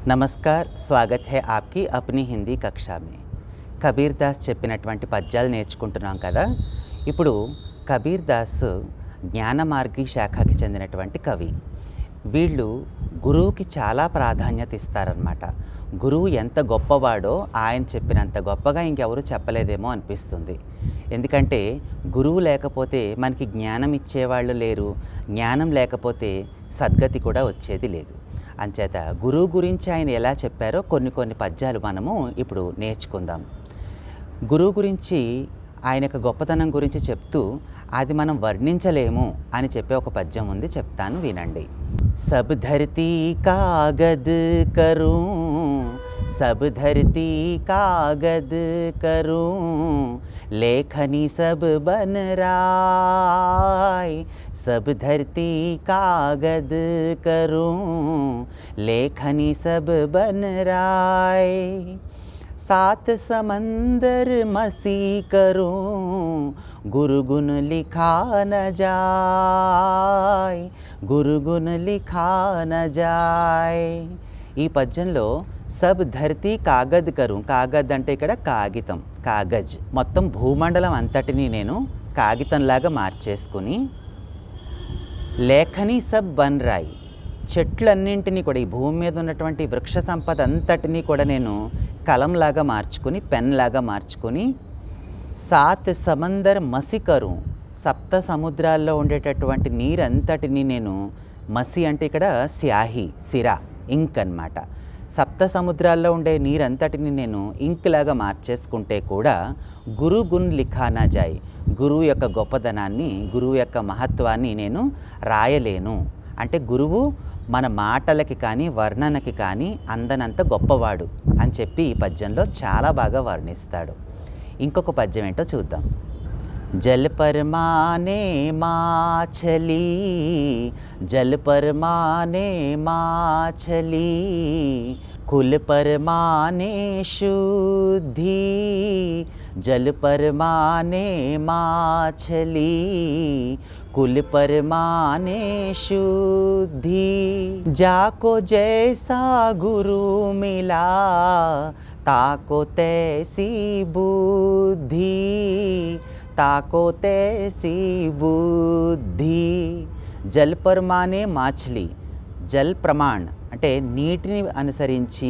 నమస్కార్ స్వాగత్ హే ఆప్కి అప్నీ హిందీ కక్షా మే. కబీర్ దాస్ చెప్పినటువంటి పద్యాలు నేర్చుకుంటున్నాం కదా. ఇప్పుడు కబీర్ దాస్ జ్ఞానమార్గి శాఖకి చెందినటువంటి కవి. వీళ్ళు గురువుకి చాలా ప్రాధాన్యత ఇస్తారనమాట. గురువు ఎంత గొప్పవాడో ఆయన చెప్పినంత గొప్పగా ఇంకెవరు చెప్పలేదేమో అనిపిస్తుంది. ఎందుకంటే గురువు లేకపోతే మనకి జ్ఞానం ఇచ్చేవాళ్ళు లేరు, జ్ఞానం లేకపోతే సద్గతి కూడా వచ్చేది లేదు. అంచేత గురువు గురించి ఆయన ఎలా చెప్పారో కొన్ని పద్యాలు మనము ఇప్పుడు నేర్చుకుందాం. గురువు గురించి ఆయన యొక్క గొప్పతనం గురించి చెప్తూ అది మనం వర్ణించలేము అని చెప్పే ఒక పద్యం ఉంది, చెప్తాను వినండి. సబ్ ధరతీ కాగద్ కరూं, सब धरती कागद करूं, लेखनी सब बन राय. सब धरती कागद करूं, लेखनी सब बन राय. सात समंदर मसी करूं, गुरु गुण लिखा न जाय, गुरु गुण लिखा न जाय. ఈ పద్యంలో సబ్ ధరతీ కాగద్ కరు, కాగద్ అంటే ఇక్కడ కాగితం, కాగజ్, మొత్తం భూమండలం అంతటినీ నేను కాగితంలాగా మార్చేసుకుని, లేఖని సబ్ బన్ రాయ్, చెట్లన్నింటినీ కూడా ఈ భూమి మీద ఉన్నటువంటి వృక్ష సంపద అంతటినీ కూడా నేను కలంలాగా మార్చుకుని, పెన్లాగా మార్చుకుని, సాత్ సమందర్ మసి కరు, సప్త సముద్రాల్లో ఉండేటటువంటి నీరంతటినీ నేను, మసి అంటే ఇక్కడ స్యాహి, సిరా, ఇంక్ అన్నమాట. సప్త సముద్రాల్లో ఉండే నీరంతటిని నేను ఇంక్ లాగా మార్చేసుకుంటే కూడా గురు గున్ లిఖానా జాయ్, గురువు యొక్క గొప్పదనాన్ని, గురువు యొక్క మహత్వాన్ని నేను రాయలేను. అంటే గురువు మన మాటలకి కానీ వర్ణనకి కానీ అందనంత గొప్పవాడు అని చెప్పి ఈ పద్యంలో చాలా బాగా వర్ణిస్తాడు. ఇంకొక పద్యం ఏంటో చూద్దాం. जल पर माने माछली, जल पर माने माछली, कुल पर माने शुद्धि, जल पर माने माछली, कुल पर माने शुद्धि. जाको जैसा गुरु मिला, ताको तैसी बुद्धि, ताको तैसी बुद्धि. జల్ పరమానే మాఛలి, జల్ ప్రమాణ్ అంటే నీటిని అనుసరించి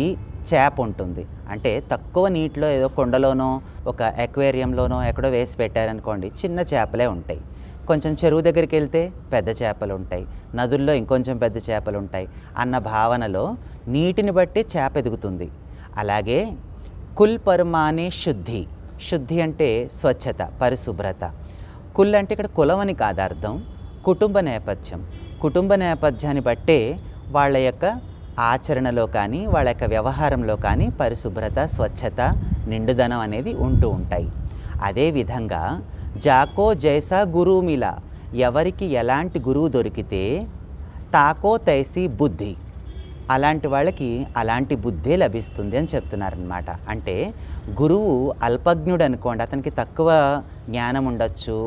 చేప ఉంటుంది. అంటే తక్కువ నీటిలో ఏదో కొండలోనో ఒక అక్వేరియంలోనో ఎక్కడో వేసి పెట్టారనుకోండి, చిన్న చేపలే ఉంటాయి. కొంచెం చెరువు దగ్గరికి వెళ్తే పెద్ద చేపలు ఉంటాయి, నదుల్లో ఇంకొంచెం పెద్ద చేపలు ఉంటాయి అన్న భావనలో నీటిని బట్టి చేప ఎదుగుతుంది. అలాగే కుల్ పరమానే శుద్ధి, శుద్ధి అంటే స్వచ్ఛత, పరిశుభ్రత. కుల్ అంటే ఇక్కడ కులం అని కాదు అర్థం, కుటుంబ నేపథ్యం. కుటుంబ నేపథ్యాన్ని బట్టే వాళ్ళ యొక్క ఆచరణలో కానీ వాళ్ళ యొక్క వ్యవహారంలో కానీ పరిశుభ్రత, స్వచ్ఛత, నిండుదనం అనేది ఉంటూ ఉంటాయి. అదేవిధంగా జాకో జైసా గురువు మిలా, ఎవరికి ఎలాంటి గురువు దొరికితే తాకో తైసి బుద్ధి, అలాంటి వాళ్ళకి అలాంటి బుద్ధే లభిస్తుంది అని చెప్తున్నారనమాట. అంటే గురువు అల్పజ్ఞుడు అనుకోండి, అతనికి తక్కువ జ్ఞానం ఉండొచ్చు,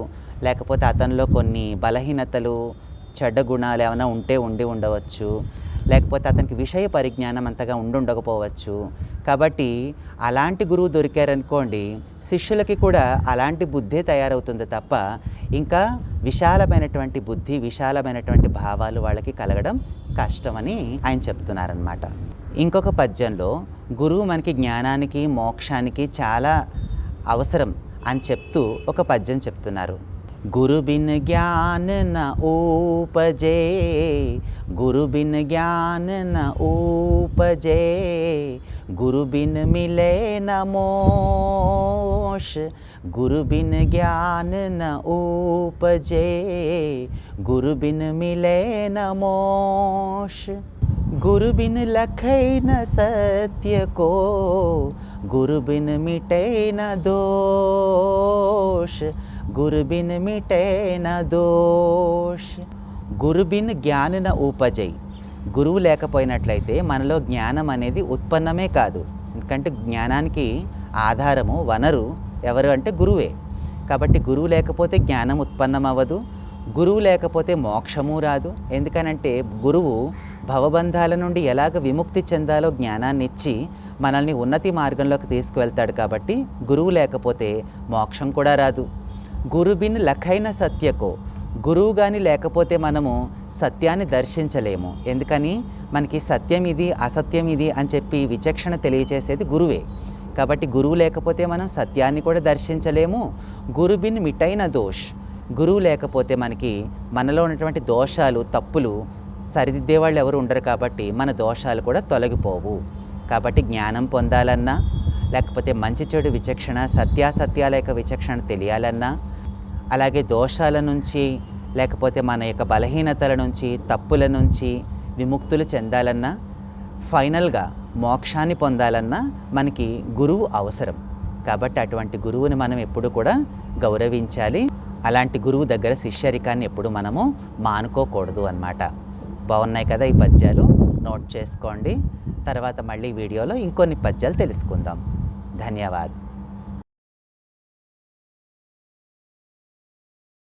లేకపోతే అతనిలో కొన్ని బలహీనతలు, చెడ్డ గుణాలు ఏమైనా ఉండి ఉండవచ్చు, లేకపోతే అతనికి విషయ పరిజ్ఞానం అంతగా ఉండకపోవచ్చు. కాబట్టి అలాంటి గురువు దొరికారనుకోండి, శిష్యులకి కూడా అలాంటి బుద్ధే తయారవుతుంది తప్ప ఇంకా విశాలమైనటువంటి బుద్ధి, విశాలమైనటువంటి భావాలు వాళ్ళకి కలగడం కష్టమని ఆయన చెప్తున్నారనమాట. ఇంకొక పద్యంలో గురువు మనకి జ్ఞానానికి, మోక్షానికి చాలా అవసరం అని చెప్తూ ఒక పద్యం చెప్తున్నారు. గురు బిన్ జ్ఞాన న ఊపజే, గురు బిన్ జ్ఞాన న ఊపజే, గురు బిన్ మిలే న మోష్, గురు బిన్ జ్ఞాన న ఊపజే, గురు బిన్ మిలే న మోష్. गुरु बिन लखै न सत्य को, गुरु बिन मिटे न दोष, गुरु बिन मिटे न दोष. గురు బిన్ జ్ఞాన న ఊపజై, గురువు లేకపోయినట్లయితే మనలో జ్ఞానం అనేది ఉత్పన్నమే కాదు. ఎందుకంటే జ్ఞానానికి ఆధారము, వనరు ఎవరు అంటే గురువే. కాబట్టి గురువు లేకపోతే జ్ఞానం ఉత్పన్నం అవ్వదు, గురువు లేకపోతే మోక్షము రాదు. ఎందుకనంటే గురువు భవబంధాల నుండి ఎలాగ విముక్తి చెందాలో జ్ఞానాన్ని ఇచ్చి మనల్ని ఉన్నతి మార్గంలోకి తీసుకువెళ్తాడు. కాబట్టి గురువు లేకపోతే మోక్షం కూడా రాదు. గురుబిన్ లఖైన సత్యకో, గురువు కానీ లేకపోతే మనము సత్యాన్ని దర్శించలేము. ఎందుకని మనకి సత్యం ఇది అసత్యం ఇది అని చెప్పి విచక్షణ తెలియచేసేది గురువే. కాబట్టి గురువు లేకపోతే మనం సత్యాన్ని కూడా దర్శించలేము. గురుబిన్ మిటైన దోష్, గురువు లేకపోతే మనకి మనలో ఉన్నటువంటి దోషాలు తప్పులు సరిదిద్దేవాళ్ళు ఎవరు ఉండరు. కాబట్టి మన దోషాలు కూడా తొలగిపోవు. కాబట్టి జ్ఞానం పొందాలన్నా, లేకపోతే మంచి చెడు విచక్షణ, సత్యాసత్యాల యొక్క విచక్షణ తెలియాలన్నా, అలాగే దోషాల నుంచి లేకపోతే మన యొక్క బలహీనతల నుంచి తప్పుల నుంచి విముక్తులు చెందాలన్నా, ఫైనల్గా మోక్షాన్ని పొందాలన్నా మనకి గురువు అవసరం. కాబట్టి అటువంటి గురువుని మనం ఎప్పుడు కూడా గౌరవించాలి. అలాంటి గురువు దగ్గర శిష్యరికాన్ని ఎప్పుడు మనము మానుకోకూడదు అన్నమాట. బాగున్నాయి కదా ఈ పద్యాలు, నోట్ చేసుకోండి. తర్వాత మళ్ళీ వీడియోలో ఇంకొన్ని పద్యాలు తెలుసుకుందాం. ధన్యవాదాలు.